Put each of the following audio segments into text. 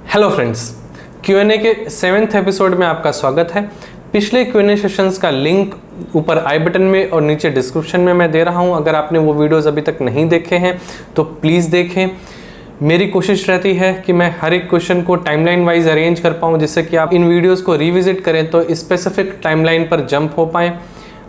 Hello friends, Q&A के 7th episode में आपका स्वागत है। पिछले Q&A सेशंस का लिंक ऊपर आई बटन में और नीचे डिस्क्रिप्शन में मैं दे रहा हूं। अगर आपने वो वीडियोस अभी तक नहीं देखे हैं तो प्लीज़ देखें। मेरी कोशिश रहती है कि मैं हर एक क्वेश्चन को टाइमलाइन वाइज अरेंज कर पाऊँ, जिससे कि आप इन वीडियोज़ को रिविजिट करें तो स्पेसिफिक टाइमलाइन पर जंप हो पाएँ।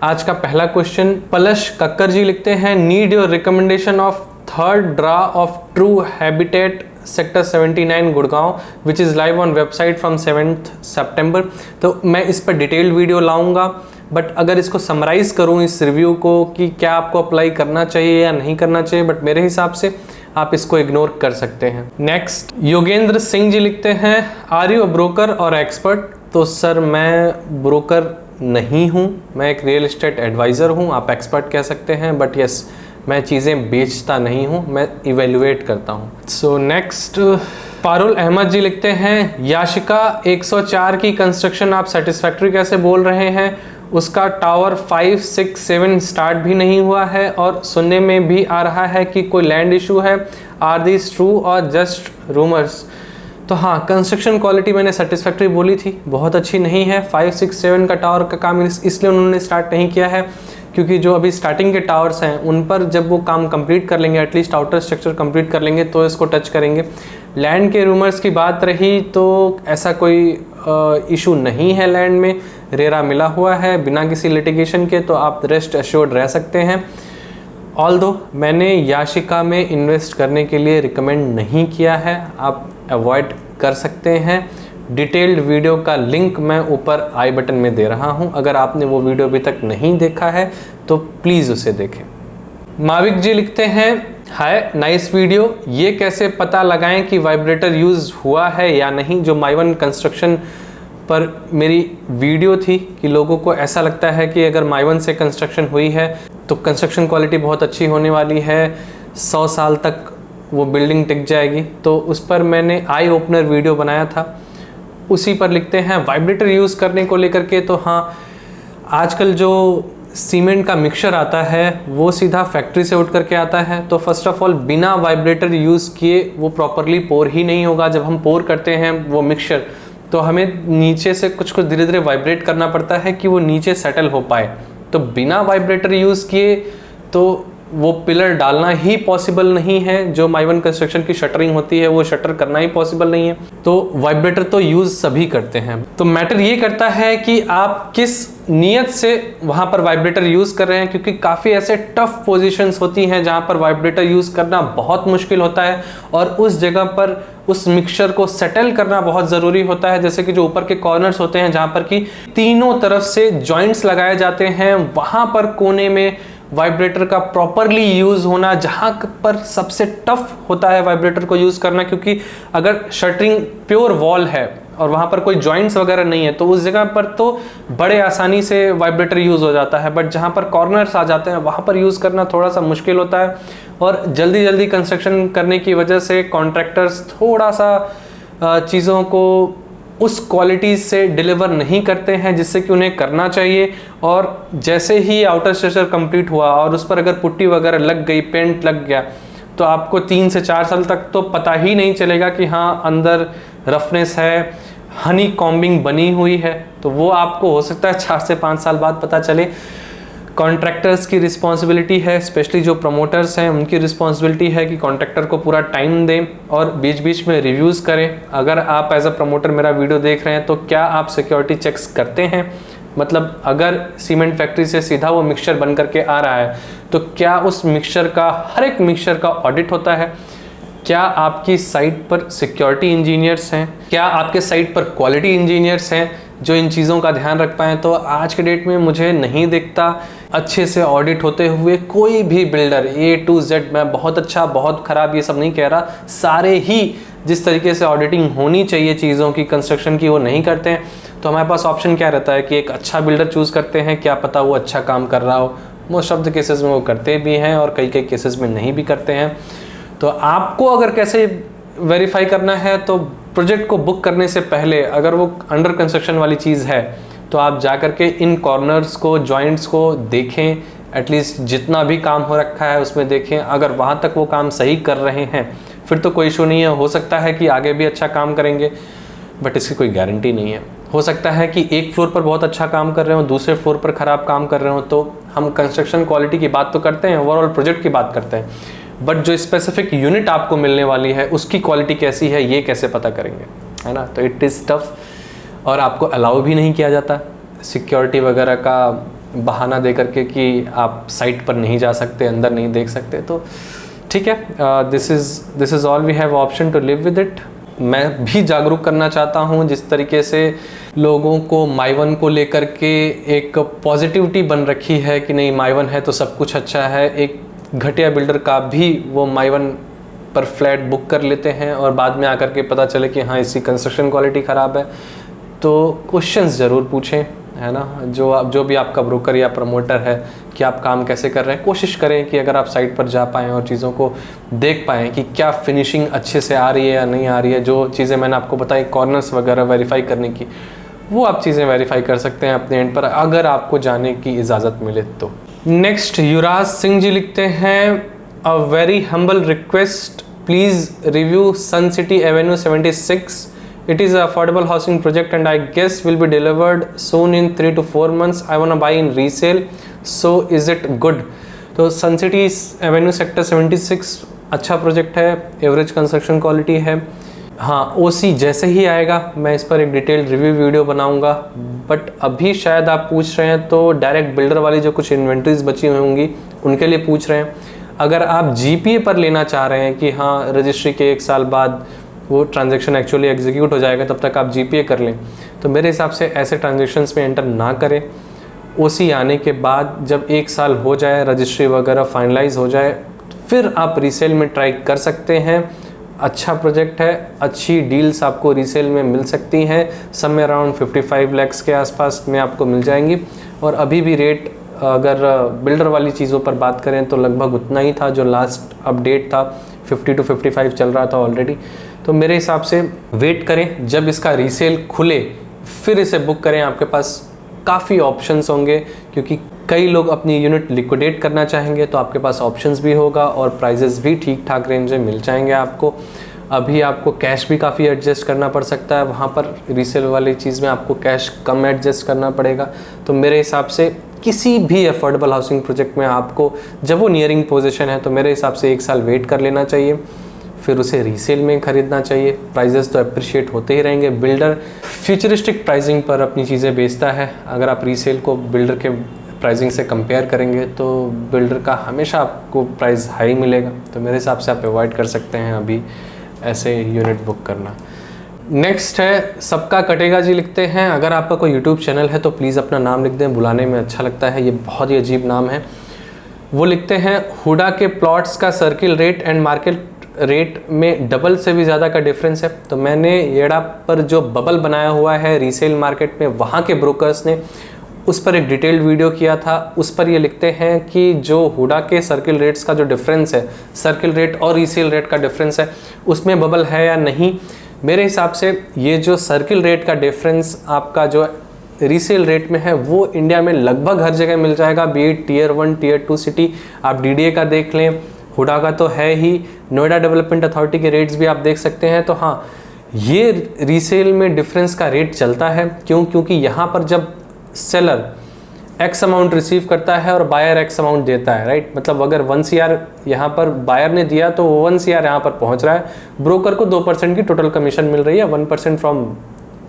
आज का पहला क्वेश्चन पलश कक्कर जी लिखते हैं, need your recommendation of third draw of true habitat sector 79 Gurgaon which is live on website from 7th September। तो मैं इस पर डिटेल्ड वीडियो लाऊंगा, बट अगर इसको समराइज़ करूं इस रिव्यू को कि क्या आपको अप्लाई करना चाहिए या नहीं करना चाहिए, बट मेरे हिसाब से आप इसको इग्नोर कर सकते हैं। नेक्स्ट योगेंद्र सिंह जी लिखते हैं, आर यू अ ब्रोकर और एक्सपर्ट? तो सर मैं ब्रोकर नहीं हूँ, मैं एक रियल एस्टेट एडवाइज़र हूँ, आप एक्सपर्ट कह सकते हैं, बट यस मैं चीज़ें बेचता नहीं हूँ, मैं इवेल्युएट करता हूँ। सो नेक्स्ट पारुल अहमद जी लिखते हैं, याशिका 104 की कंस्ट्रक्शन आप सेटिस्फैक्ट्री कैसे बोल रहे हैं? उसका टावर 5, 6, 7 स्टार्ट भी नहीं हुआ है और सुनने में भी आ रहा है कि कोई लैंड इशू है। आर दिस ट्रू और जस्ट रूमर्स? तो हाँ, कंस्ट्रक्शन क्वालिटी मैंने सेटिस्फैक्ट्री बोली थी, बहुत अच्छी नहीं है। 5, 6, 7 का टावर का काम इसलिए उन्होंने स्टार्ट नहीं किया है क्योंकि जो अभी स्टार्टिंग के टावर्स हैं उन पर जब वो काम कंप्लीट कर लेंगे, एटलीस्ट आउटर स्ट्रक्चर कंप्लीट कर लेंगे तो इसको टच करेंगे। लैंड के रूमर्स की बात रही तो ऐसा कोई इशू नहीं है, लैंड में रेरा मिला हुआ है बिना किसी लिटिगेशन के, तो आप रेस्ट एश्योर्ड रह सकते हैं। ऑल्दो मैंने याशिका में इन्वेस्ट करने के लिए रिकमेंड नहीं किया है, आप अवॉइड कर सकते हैं। डिटेल्ड वीडियो का लिंक मैं ऊपर आई बटन में दे रहा हूं, अगर आपने वो वीडियो अभी तक नहीं देखा है तो प्लीज़ उसे देखें। माविक जी लिखते हैं, हाय नाइस वीडियो, ये कैसे पता लगाएं कि वाइब्रेटर यूज़ हुआ है या नहीं? जो माइवन कंस्ट्रक्शन पर मेरी वीडियो थी कि लोगों को ऐसा लगता है कि अगर माइवन से कंस्ट्रक्शन हुई है तो कंस्ट्रक्शन क्वालिटी बहुत अच्छी होने वाली है, 100 साल तक वो बिल्डिंग टिक जाएगी, तो उस पर मैंने आई ओपनर वीडियो बनाया था। उसी पर लिखते हैं वाइब्रेटर यूज़ करने को लेकर के, तो हाँ आजकल जो सीमेंट का मिक्सचर आता है वो सीधा फैक्ट्री से उठ करके आता है, तो फर्स्ट ऑफ ऑल बिना वाइब्रेटर यूज़ किए वो प्रॉपरली पोर ही नहीं होगा। जब हम पोर करते हैं वो मिक्सचर तो हमें नीचे से कुछ धीरे धीरे वाइब्रेट करना पड़ता है कि वो नीचे सेटल हो पाए, तो बिना वाइब्रेटर यूज़ किए तो वो पिलर डालना ही पॉसिबल नहीं है। जो माइवन कंस्ट्रक्शन की शटरिंग होती है वो शटर करना ही पॉसिबल नहीं है, तो वाइब्रेटर तो यूज़ सभी करते हैं। तो मैटर ये करता है कि आप किस नियत से वहाँ पर वाइब्रेटर यूज़ कर रहे हैं, क्योंकि काफ़ी ऐसे टफ पोजीशंस होती हैं जहाँ पर वाइब्रेटर यूज़ करना बहुत मुश्किल होता है और उस जगह पर उस मिक्सचर को सेटल करना बहुत ज़रूरी होता है। जैसे कि जो ऊपर के कॉर्नर्स होते हैं जहाँ पर कि तीनों तरफ से जॉइंट्स लगाए जाते हैं, वहाँ पर कोने में वाइब्रेटर का प्रॉपरली यूज़ होना, जहाँ पर सबसे टफ होता है वाइब्रेटर को यूज़ करना, क्योंकि अगर शटरिंग प्योर वॉल है और वहाँ पर कोई जॉइंट्स वगैरह नहीं है तो उस जगह पर तो बड़े आसानी से वाइब्रेटर यूज़ हो जाता है, बट जहाँ पर कॉर्नर्स आ जाते हैं वहाँ पर यूज़ करना थोड़ा सा मुश्किल होता है। और जल्दी जल्दी कंस्ट्रक्शन करने की वजह से कॉन्ट्रैक्टर्स थोड़ा सा चीज़ों को उस क्वालिटी से डिलीवर नहीं करते हैं जिससे कि उन्हें करना चाहिए। और जैसे ही आउटर स्ट्रक्चर कंप्लीट हुआ और उस पर अगर पुट्टी वगैरह लग गई, पेंट लग गया, तो आपको 3 से 4 साल तक तो पता ही नहीं चलेगा कि हाँ अंदर रफनेस है, हनी कॉम्बिंग बनी हुई है, तो वो आपको हो सकता है 4 से 5 साल बाद पता चले। कॉन्ट्रैक्टर्स की रिस्पॉन्सिबिलिटी है, स्पेशली जो प्रमोटर्स हैं उनकी रिस्पॉन्सिबिलिटी है कि कॉन्ट्रैक्टर को पूरा टाइम दें और बीच बीच में रिव्यूज़ करें। अगर आप एज अ प्रमोटर मेरा वीडियो देख रहे हैं तो क्या आप सिक्योरिटी चेक्स करते हैं? मतलब अगर सीमेंट फैक्ट्री से सीधा वो मिक्सचर बन करके आ रहा है तो क्या उस मिक्सचर का, हर एक मिक्सचर का ऑडिट होता है? क्या आपकी साइट पर सिक्योरिटी इंजीनियर्स हैं? क्या आपके साइट पर क्वालिटी इंजीनियर्स हैं जो इन चीज़ों का ध्यान रख पाएँ? तो आज के डेट में मुझे नहीं दिखता अच्छे से ऑडिट होते हुए कोई भी बिल्डर A to Z। मैं बहुत अच्छा बहुत ख़राब ये सब नहीं कह रहा, सारे ही जिस तरीके से ऑडिटिंग होनी चाहिए चीज़ों की, कंस्ट्रक्शन की, वो नहीं करते हैं। तो हमारे पास ऑप्शन क्या रहता है कि एक अच्छा बिल्डर चूज़ करते हैं, क्या पता वो अच्छा काम कर रहा हो। मोस्ट ऑफ द केसेस में वो करते भी हैं और कई केसेस में नहीं भी करते हैं। तो आपको अगर कैसे वेरीफाई करना है, तो प्रोजेक्ट को बुक करने से पहले अगर वो अंडर कंस्ट्रक्शन वाली चीज़ है तो आप जा कर के इन कॉर्नर्स को, जॉइंट्स को देखें, एटलीस्ट जितना भी काम हो रखा है उसमें देखें। अगर वहाँ तक वो काम सही कर रहे हैं फिर तो कोई इशू नहीं है, हो सकता है कि आगे भी अच्छा काम करेंगे, बट इसकी कोई गारंटी नहीं है। हो सकता है कि एक फ्लोर पर बहुत अच्छा काम कर रहे हो, दूसरे फ्लोर पर ख़राब काम कर रहे हो। तो हम कंस्ट्रक्शन क्वालिटी की बात तो करते हैं, ओवरऑल प्रोजेक्ट की बात करते हैं, बट जो स्पेसिफिक यूनिट आपको मिलने वाली है उसकी क्वालिटी कैसी है ये कैसे पता करेंगे, है ना। तो इट इज़ टफ, और आपको अलाउ भी नहीं किया जाता सिक्योरिटी वगैरह का बहाना दे करके कि आप साइट पर नहीं जा सकते, अंदर नहीं देख सकते। तो ठीक है, this is all we have option to live with it. मैं भी जागरूक करना चाहता हूँ, जिस तरीके से लोगों को माई-वन को लेकर के एक पॉजिटिविटी बन रखी है कि नहीं माई-वन है तो सब कुछ अच्छा है। एक घटिया बिल्डर का भी वो माई-वन पर फ्लैट बुक कर लेते हैं और बाद में आकर के पता चले कि हाँ इसकी कंस्ट्रक्शन क्वालिटी ख़राब है। तो क्वेश्चंस ज़रूर पूछें, है ना। जो भी आपका ब्रोकर या प्रमोटर है कि आप काम कैसे कर रहे हैं, कोशिश करें कि अगर आप साइट पर जा पाएँ और चीज़ों को देख पाएँ कि क्या फिनिशिंग अच्छे से आ रही है या नहीं आ रही है। जो चीज़ें मैंने आपको बताई कॉर्नर्स वगैरह वेरीफाई करने की, वो आप चीज़ें वेरीफाई कर सकते हैं अपने एंड पर, अगर आपको जाने की इजाज़त मिले तो। नेक्स्ट युवराज सिंह जी लिखते हैं, a very humble request, please review Sun City Avenue 76। It is an affordable housing project and I guess will be delivered soon in 3 to 4 months. I want to buy in resale. So is it good? तो सन City Avenue sector 76 अच्छा project है, average construction quality है। हाँ, ओसी जैसे ही आएगा मैं इस पर एक डिटेल्ड रिव्यू वीडियो बनाऊंगा, बट अभी शायद आप पूछ रहे हैं तो डायरेक्ट बिल्डर वाली जो कुछ इन्वेंट्रीज बची हुई होंगी उनके लिए पूछ रहे हैं। अगर आप जीपीए पर लेना चाह रहे हैं कि हाँ रजिस्ट्री के 1 साल बाद वो ट्रांजैक्शन एक्चुअली एग्जीक्यूट हो जाएगा, तब तक आप जीपीए कर लें, तो मेरे हिसाब से ऐसे ट्रांजैक्शंस में एंटर ना करें। ओसी आने के बाद जब 1 साल हो जाए, रजिस्ट्री वगैरह फाइनलाइज हो जाए, फिर आप रीसेल में ट्राई कर सकते हैं। अच्छा प्रोजेक्ट है, अच्छी डील्स आपको रीसेल में मिल सकती हैं, समय अराउंड 55 लाख के आसपास में आपको मिल जाएंगी। और अभी भी रेट अगर बिल्डर वाली चीज़ों पर बात करें तो लगभग उतना ही था जो लास्ट अपडेट था, 50 to 55 चल रहा था ऑलरेडी। तो मेरे हिसाब से वेट करें, जब इसका रीसेल खुले फिर इसे बुक करें। आपके पास काफ़ी ऑप्शंस होंगे, क्योंकि कई लोग अपनी यूनिट लिक्विडेट करना चाहेंगे, तो आपके पास ऑप्शंस भी होगा और प्राइजेस भी ठीक ठाक रेंज में मिल जाएंगे आपको। अभी आपको कैश भी काफ़ी एडजस्ट करना पड़ सकता है, वहाँ पर रीसेल वाली चीज़ में आपको कैश कम एडजस्ट करना पड़ेगा। तो मेरे हिसाब से किसी भी अफोर्डेबल हाउसिंग प्रोजेक्ट में आपको जब वो नियरिंग पोजीशन है तो मेरे हिसाब से 1 साल वेट कर लेना चाहिए, फिर उसे रीसेल में खरीदना चाहिए। प्राइजेस तो अप्रिशिएट होते ही रहेंगे। बिल्डर फ्यूचरिस्टिक प्राइसिंग पर अपनी चीज़ें बेचता है। अगर आप रीसेल को बिल्डर के प्राइसिंग से कंपेयर करेंगे तो बिल्डर का हमेशा आपको प्राइस हाई मिलेगा। तो मेरे हिसाब से आप अवॉइड कर सकते हैं अभी ऐसे यूनिट बुक करना। नेक्स्ट है सबका कटेगा जी लिखते हैं, अगर आपका कोई यूट्यूब चैनल है तो प्लीज़ अपना नाम लिख दें, बुलाने में अच्छा लगता है, ये बहुत ही अजीब नाम है। वो लिखते हैं, हुडा के प्लॉट्स का circle rate and market rate में डबल से भी ज़्यादा का डिफरेंस है। तो मैंने येड़ा पर जो बबल बनाया हुआ है रीसेल मार्केट में, वहाँ के ब्रोकर्स ने उस पर एक डिटेल्ड वीडियो किया था। उस पर ये लिखते हैं कि जो हुडा के सर्किल रेट्स का जो डिफरेंस है, सर्किल रेट और रीसेल रेट का डिफरेंस है, उसमें बबल है या नहीं। मेरे हिसाब से ये जो सर्किल रेट का डिफरेंस आपका जो रीसेल रेट में है वो इंडिया में लगभग हर जगह मिल जाएगा, be it tier 1 tier 2 city. आप डीडीए का देख लें, हुडा का तो है ही, नोएडा डेवलपमेंट अथॉरिटी के रेट्स भी आप देख सकते हैं। तो हाँ, ये रीसेल में डिफरेंस का रेट चलता है। क्यों? क्योंकि यहाँ पर जब सेलर एक्स अमाउंट रिसीव करता है और बायर एक्स अमाउंट देता है, राइट। मतलब अगर 1 CR यहाँ पर बायर ने दिया तो 1 CR यहाँ पर पहुँच रहा है, ब्रोकर को 2% की टोटल कमीशन मिल रही है, 1% from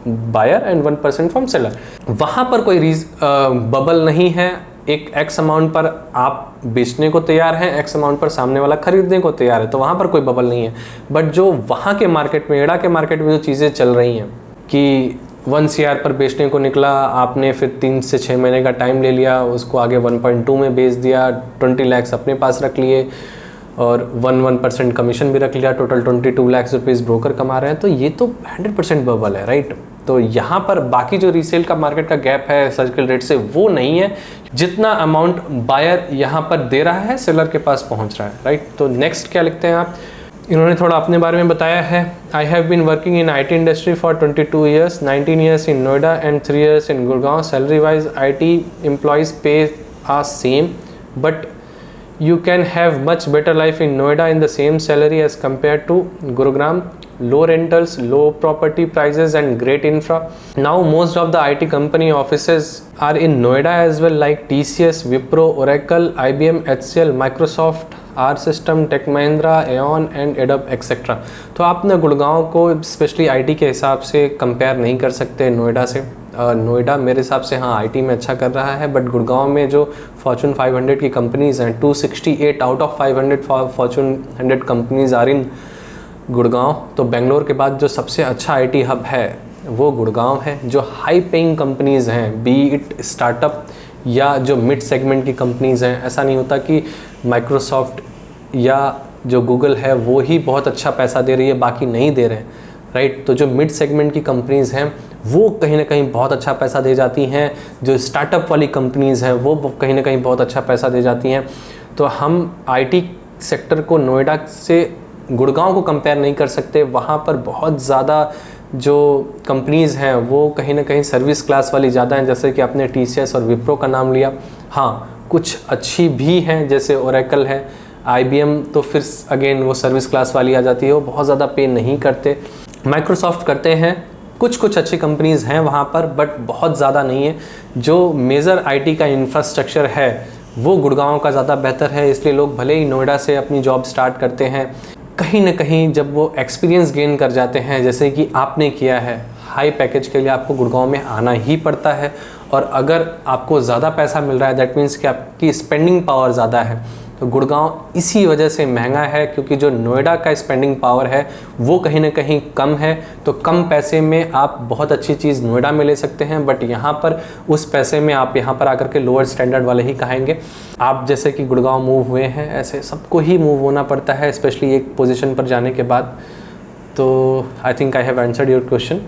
buyer and 1% from seller. वहाँ पर कोई बबल नहीं है। एक एक्स अमाउंट पर आप बेचने को तैयार हैं, एक्स अमाउंट पर सामने वाला खरीदने को तैयार है, तो वहाँ पर कोई बबल नहीं है। बट जो वहाँ के मार्केट में, एड़ा के मार्केट में जो चीज़ें चल रही हैं कि 1 CR पर बेचने को निकला, आपने फिर 3 से 6 महीने का टाइम ले लिया, उसको आगे 1.2 में बेच दिया, 20 लाख अपने पास रख लिए और 1% कमीशन भी रख लिया, टोटल 22 लाख रुपीज़ ब्रोकर कमा रहे हैं, तो ये तो 100% बबल है, राइट। तो यहाँ पर बाकी जो रीसेल का मार्केट का गैप है सर्किल रेट से, वो नहीं है। जितना अमाउंट बायर यहाँ पर दे रहा है सेलर के पास पहुँच रहा है, राइट। तो नेक्स्ट क्या लिखते हैं आप, इन्होंने थोड़ा अपने बारे में बताया है। I have been working in IT industry for 22 years, 19 years in Noida and 3 years in Gurgaon. Salary wise IT employees पे are same, but You can have much better life in Noida in the same salary as compared to Gurugram. Low rentals, low property prices and great infra. Now most of the IT company offices are in Noida as well, like TCS, Wipro, Oracle, IBM, HCL, Microsoft, R System, Tech Mahindra, Aeon and Adobe etc. तो आप ना गुड़गांव को specially IT के हिसाब से compare नहीं कर सकते नोएडा से। नोएडा मेरे हिसाब से हाँ IT में अच्छा कर रहा है, बट गुड़गांव में जो फॉर्चून 500 की कंपनीज़ हैं, 268 out of 500 Fortune 100 companies are in Gurgaon. तो बेंगलोर के बाद जो सबसे अच्छा IT हब है वो गुड़गांव है। जो हाई पेइंग कंपनीज़ हैं, बी इट स्टार्टअप या जो मिड सेगमेंट की कंपनीज़ हैं, ऐसा नहीं होता कि माइक्रोसॉफ्ट या जो गूगल है वो ही बहुत अच्छा पैसा दे रही है बाकी नहीं दे रहे हैं, राइट। तो जो मिड सेगमेंट की कंपनीज़ हैं वो कहीं ना कहीं बहुत अच्छा पैसा दे जाती हैं। जो स्टार्टअप वाली कंपनीज़ हैं वो कहीं ना कहीं बहुत अच्छा पैसा दे जाती हैं। तो हम IT सेक्टर को नोएडा से गुड़गांव को कंपेयर नहीं कर सकते। वहाँ पर बहुत ज़्यादा जो कंपनीज़ हैं वो कहीं ना कहीं सर्विस क्लास वाली ज़्यादा हैं, जैसे कि आपने TCS और विप्रो का नाम लिया। हाँ, कुछ अच्छी भी हैं जैसे ओरेकल है, IBM तो फिर अगेन वो सर्विस क्लास वाली आ जाती है, वो बहुत ज़्यादा पे नहीं करते। माइक्रोसॉफ्ट करते हैं, कुछ अच्छी कंपनीज़ हैं वहाँ पर, बट बहुत ज़्यादा नहीं है। जो मेजर IT का इंफ्रास्ट्रक्चर है वो गुड़गांव का ज़्यादा बेहतर है, इसलिए लोग भले ही नोएडा से अपनी जॉब स्टार्ट करते हैं, कहीं ना कहीं जब वो एक्सपीरियंस गेन कर जाते हैं, जैसे कि आपने किया है, हाई पैकेज के लिए आपको गुड़गांव में आना ही पड़ता है। और अगर आपको ज़्यादा पैसा मिल रहा है दैट मीन्स कि आपकी स्पेंडिंग पावर ज़्यादा है। तो गुड़गांव इसी वजह से महंगा है, क्योंकि जो नोएडा का स्पेंडिंग पावर है वो कहीं ना कहीं कम है। तो कम पैसे में आप बहुत अच्छी चीज़ नोएडा में ले सकते हैं, बट यहाँ पर उस पैसे में आप यहाँ पर आकर के लोअर स्टैंडर्ड वाले ही कहेंगे। आप जैसे कि गुड़गांव मूव हुए हैं, ऐसे सबको ही मूव होना पड़ता है, स्पेशली एक पोजीशन पर जाने के बाद। तो I think I have answered your question.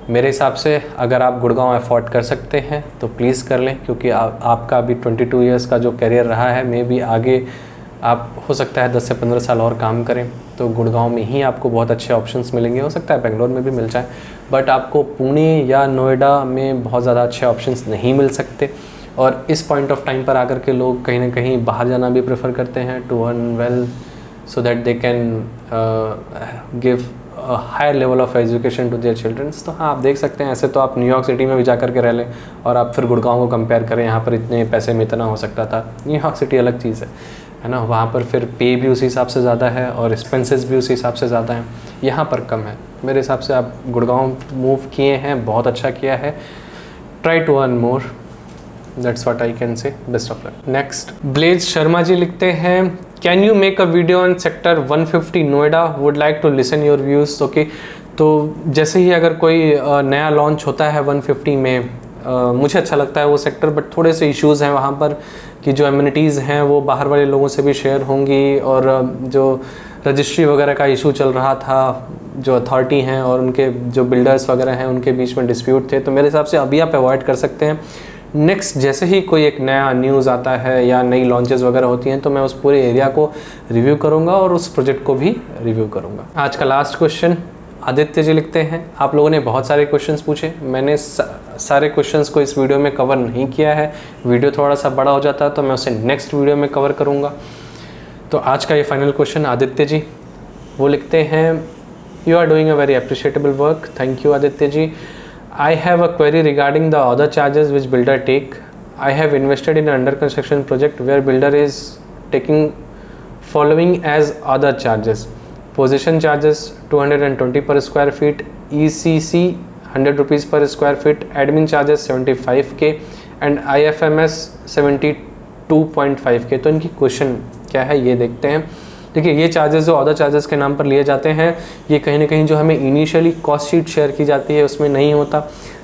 मेरे हिसाब से अगर आप गुड़गांव अफोर्ड कर सकते हैं तो प्लीज़ कर लें, क्योंकि आपका अभी 22 इयर्स का जो करियर रहा है, मे भी आगे आप हो सकता है 10 से 15 साल और काम करें, तो गुड़गांव में ही आपको बहुत अच्छे ऑप्शंस मिलेंगे। हो सकता है बेंगलोर में भी मिल जाए, बट आपको पुणे या नोएडा में बहुत ज़्यादा अच्छे ऑप्शंस नहीं मिल सकते। और इस पॉइंट ऑफ टाइम पर आकर के लोग कहीं ना कहीं बाहर जाना भी प्रेफर करते हैं to earn well, so that they can give higher level of education to their childrens. तो हाँ, आप देख सकते हैं, ऐसे तो आप न्यूयॉर्क सिटी में भी जा करके रह लें और आप फिर गुड़गांव को कंपेयर करें, यहाँ पर इतने पैसे में इतना हो सकता था। न्यूयॉर्क सिटी अलग चीज़ है ना, वहाँ पर फिर पे भी उसी हिसाब से ज़्यादा है और एक्सपेंसेस भी उसी हिसाब से ज़्यादा हैं, यहाँ पर कम है। मेरे हिसाब से आप गुड़गांव मूव किए हैं, बहुत अच्छा किया है। Try to earn more, that's what I can say. Best of luck. Next, Blaise Sharma ji लिखते हैं, can you make a video on sector 150 Noida, would like to listen your views. Okay, तो जैसे ही अगर कोई नया लॉन्च होता है 150 में, मुझे अच्छा लगता है वो सेक्टर, बट थोड़े से इश्यूज़ हैं वहाँ पर कि जो एमिनिटीज़ हैं वो बाहर वाले लोगों से भी शेयर होंगी, और जो रजिस्ट्री वगैरह का इशू चल रहा था, जो अथॉरिटी हैं और उनके जो बिल्डर्स वगैरह हैं उनके बीच में डिस्प्यूट थे। तो मेरे हिसाब से अभी आप अवॉइड कर सकते हैं। नेक्स्ट, जैसे ही कोई एक नया न्यूज़ आता है या नई लॉन्चेस वगैरह होती हैं तो मैं उस पूरे एरिया को रिव्यू करूंगा और उस प्रोजेक्ट को भी रिव्यू करूंगा। आज का लास्ट क्वेश्चन आदित्य जी लिखते हैं, आप लोगों ने बहुत सारे क्वेश्चंस पूछे, मैंने सारे क्वेश्चंस को इस वीडियो में कवर नहीं किया है। वीडियो थोड़ा सा बड़ा हो जाता है तो मैं उसे नेक्स्ट वीडियो में कवर करूँगा। तो आज का ये फाइनल क्वेश्चन आदित्य जी वो लिखते हैं, you are doing a very appreciatable work. Thank you Aditya ji. I have a query regarding the other charges which builder take. I have invested in an under construction project where builder is taking following as other charges: possession charges 220 per square feet, ECC 100 rupees per square feet, admin charges 75k and IFMS 72.5k। तो इनकी question क्या है ये देखते हैं। देखिए, ये charges जो अदर चार्जेस के नाम पर लिए जाते हैं, ये कहीं ना कहीं जो हमें इनिशियली कॉस्ट शीट शेयर की जाती है उसमें नहीं होता।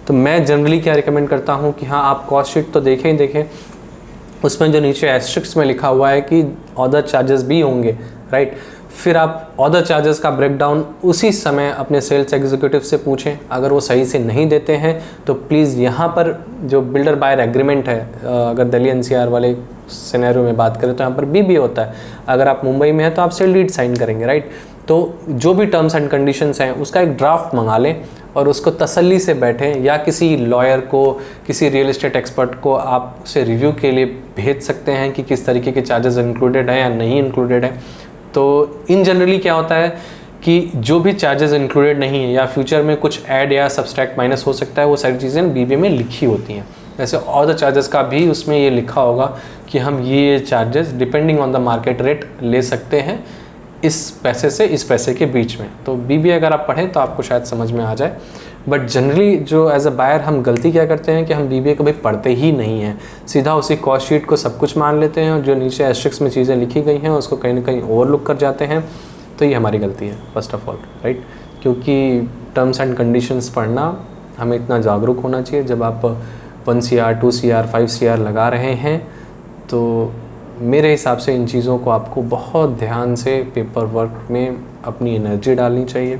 तो मैं जनरली क्या रिकमेंड करता हूँ कि हाँ, आप कॉस्ट शीट तो देखें ही देखें, उसमें जो नीचे एस्ट्रिक्स में लिखा हुआ है कि अदर चार्जेस भी होंगे, राइट। फिर आप अदर चार्जेस का ब्रेकडाउन उसी समय अपने सेल्स एग्जीक्यूटिव से पूछें। अगर वो सही से नहीं देते हैं तो प्लीज़ यहाँ पर जो बिल्डर बायर एग्रीमेंट है, अगर दिल्ली NCR वाले सिनेरियो में बात करें तो यहाँ पर भी होता है। अगर आप मुंबई में हैं तो आप सेल डीड साइन करेंगे, राइट। तो जो भी टर्म्स एंड कंडीशंस हैं उसका एक ड्राफ्ट मंगा लें, और उसको तसल्ली से बैठें, या किसी लॉयर को, किसी रियल एस्टेट एक्सपर्ट को आप उसे रिव्यू के लिए भेज सकते हैं कि किस तरीके के चार्जेस इंक्लूडेड हैं या नहीं इंक्लूडेड है। तो इन जनरली क्या होता है कि जो भी चार्जेस इंक्लूडेड नहीं है या फ्यूचर में कुछ ऐड या सब्सट्रैक्ट माइनस हो सकता है, वो सारी चीज़ें बीबीए में लिखी होती हैं। वैसे ऑल द चार्जेस का भी उसमें ये लिखा होगा कि हम ये charges depending on the market rate ले सकते हैं इस पैसे से इस पैसे के बीच में। तो बीबीए अगर आप पढ़ें तो आपको शायद समझ में आ जाए। बट जनरली जो एज अ बायर हम गलती क्या करते हैं कि हम बीबीए कभी पढ़ते ही नहीं हैं, सीधा उसी कॉस्ट शीट को सब कुछ मान लेते हैं और जो नीचे एस्ट्रिक्स में चीज़ें लिखी गई हैं उसको कहीं ना कहीं ओवरलुक कर जाते हैं। तो ये हमारी गलती है फर्स्ट ऑफ ऑल, राइट। क्योंकि टर्म्स एंड कंडीशंस पढ़ना हमें इतना जागरूक होना चाहिए। जब आप 1 CR 2 CR 5 CR लगा रहे हैं तो मेरे हिसाब से इन चीज़ों को आपको बहुत ध्यान से पेपर वर्क में अपनी एनर्जी डालनी चाहिए।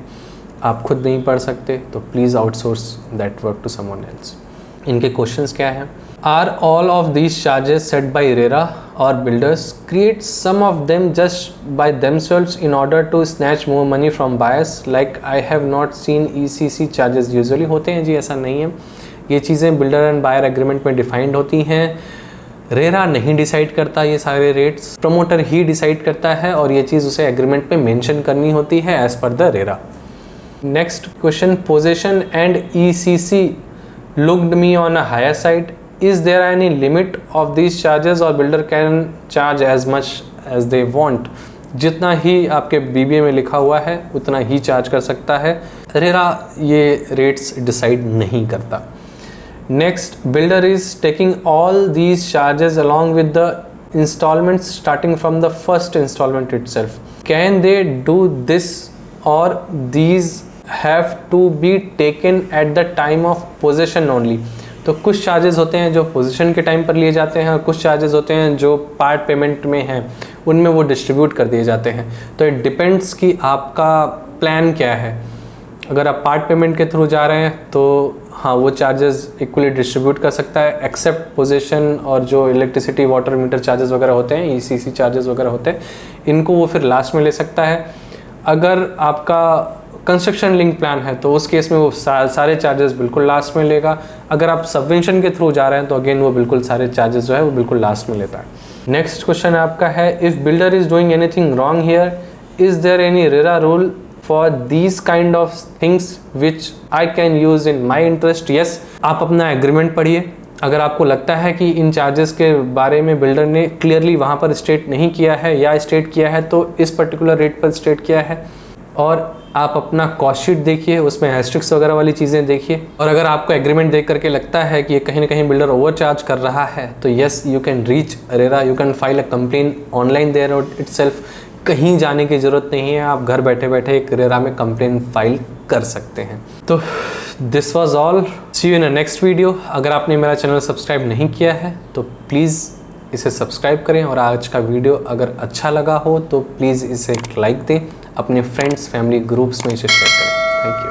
आप खुद नहीं पढ़ सकते तो please outsource that work to someone else. इनके क्वेश्चंस क्या हैं? Are all of these charges set by RERA or builders create some of them just by themselves in order to snatch more money from buyers like I have not seen ECC charges usually होते हैं? जी ऐसा नहीं है। ये चीज़ें builder and buyer agreement में defined होती हैं। रेरा नहीं डिसाइड करता ये सारे रेट्स, प्रमोटर ही डिसाइड करता है और ये चीज़ उसे एग्रीमेंट में मेंशन करनी होती है as per the RERA. Next question, position and ECC looked me on a higher side. Is there any limit of these charges or builder can charge as much as they want? जितना ही आपके BBA में लिखा हुआ है उतना ही charge कर सकता है। रेरा ये रेट्स डिसाइड नहीं करता। Next, builder is taking all these charges along with the installments starting from the first installment itself. Can they do this or these have to be taken at the time of possession only? तो कुछ charges होते हैं जो position के time पर लिए जाते हैं और कुछ चार्जेस होते हैं जो पार्ट पेमेंट में हैं, उनमें वो डिस्ट्रीब्यूट कर दिए जाते हैं। तो इट डिपेंड्स कि आपका प्लान क्या है। अगर आप पार्ट पेमेंट के थ्रू जा रहे हैं तो हाँ, वो चार्जेस इक्वली डिस्ट्रीब्यूट कर सकता है, एक्सेप्ट पोजीशन और जो इलेक्ट्रिसिटी वाटर मीटर चार्जेस वगैरह होते हैं, ECC चार्जेस वगैरह होते हैं, इनको वो फिर लास्ट में ले सकता है। अगर आपका कंस्ट्रक्शन लिंक प्लान है तो उस केस में वो सारे चार्जेस बिल्कुल लास्ट में लेगा। अगर आप सबवेंशन के थ्रू जा रहे हैं तो अगेन वो बिल्कुल सारे चार्जेस जो है वो बिल्कुल लास्ट में लेता है। नेक्स्ट क्वेश्चन आपका है, if builder is doing anything wrong here, is there any RERA rule for these kind of things which I can use in my interest? Yes, आप अपना एग्रीमेंट पढ़िए। अगर आपको लगता है कि इन चार्जेस के बारे में बिल्डर ने क्लियरली वहाँ पर स्टेट नहीं किया है या स्टेट किया है तो इस पर्टिकुलर रेट पर स्टेट किया है, और आप अपना कॉस्ट शीट देखिए, उसमें एस्ट्रिक्स वगैरह वाली चीज़ें देखिए। और अगर आपको एग्रीमेंट देख करके लगता है कि ये कहीं ना कहीं बिल्डर ओवरचार्ज कर रहा है तो yes, you can reach RERA, you can file a complain online there itself. कहीं जाने की ज़रूरत नहीं है, आप घर बैठे बैठे एक रेरा में कंप्लेन फाइल कर सकते हैं। तो this was all, see you in a next video. अगर आपने मेरा चैनल सब्सक्राइब नहीं किया है तो प्लीज़ इसे सब्सक्राइब करें, और आज का वीडियो अगर अच्छा लगा हो तो प्लीज़ इसे एक लाइक दें, अपने फ्रेंड्स फैमिली ग्रुप्स में इसे शेयर करें। Thank you.